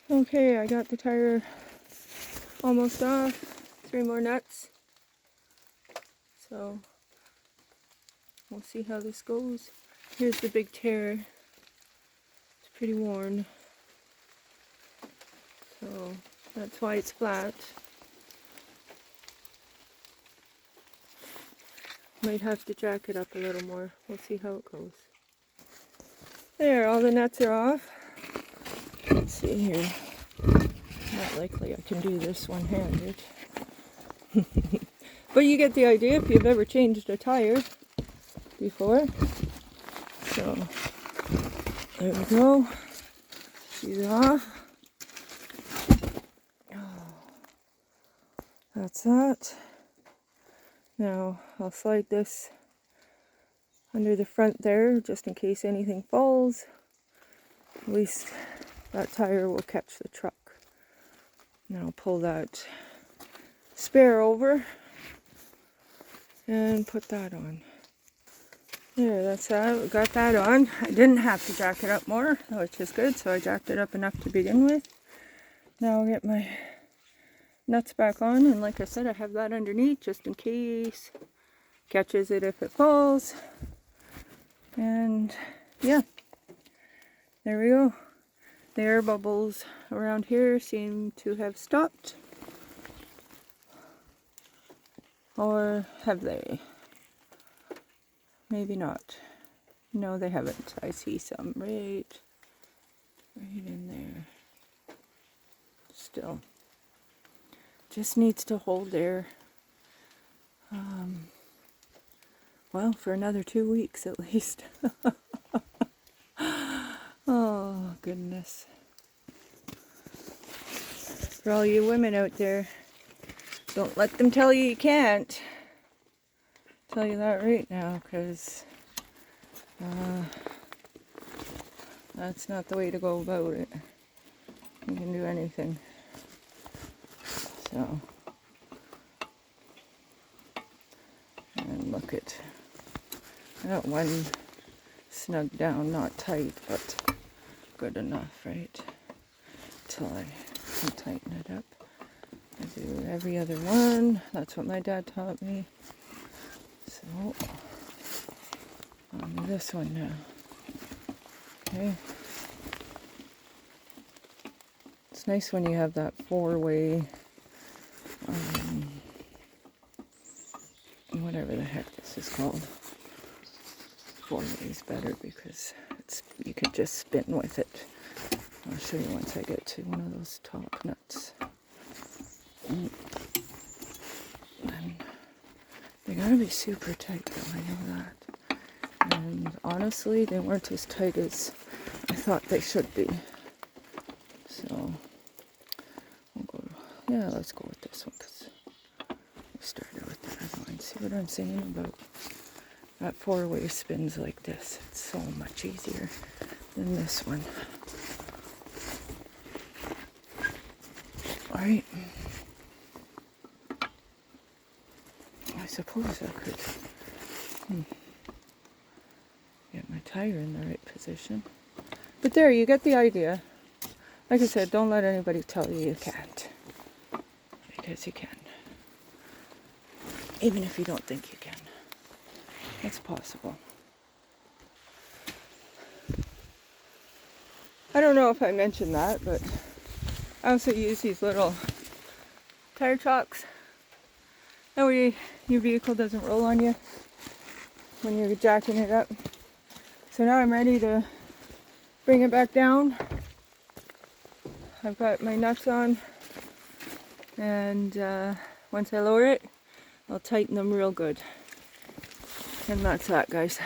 Okay, I got the tire almost off. 3 more nuts. So we'll see how this goes. Here's the big tear. It's pretty worn. So that's why it's flat. Might have to jack it up a little more. We'll see how it goes. There, all the nuts are off. Let's see here. Not likely I can do this one-handed. But you get the idea if you've ever changed a tire before. So, there we go. She's off. That's that. Now, I'll slide this under the front there, just in case anything falls. At least that tire will catch the truck. Now I'll pull that spare over and put that on. There, that's that. We got that on. I didn't have to jack it up more, which is good, so I jacked it up enough to begin with. Now I'll get my nuts back on, and like I said, I have that underneath just in case. Catches it if it falls. And yeah, there we go. The air bubbles around here seem to have stopped. Or have they? Maybe not. No, they haven't. I see some right in there. Still. Just needs to hold there. Well, for another 2 weeks at least. Oh, goodness. For all you women out there, don't let them tell you you can't. I'll tell you that right now, because that's not the way to go about it. You can do anything. So, and look at that one snug down, not tight, but good enough, right? Till I can tighten it up. I do every other one. That's what my dad taught me. So, on this one now. Okay. It's nice when you have that four-way, whatever the heck this is called. Four-way is better because you could just spin with it. I'll show you once I get to one of those top nuts. And they gotta be super tight though, I know that. And honestly, they weren't as tight as I thought they should be. So, let's go with this one because we started with the other one. See what I'm saying about that four-way spins like this? It's so much easier than this one. Alright. I suppose I could get my tire in the right position. But there, you get the idea. Like I said, don't let anybody tell you you can't. Because you can. Even if you don't think you can. It's possible. I don't know if I mentioned that, but I also use these little tire chocks. That way your vehicle doesn't roll on you when you're jacking it up. So now I'm ready to bring it back down. I've got my nuts on, and once I lower it, I'll tighten them real good. And that's that, guys.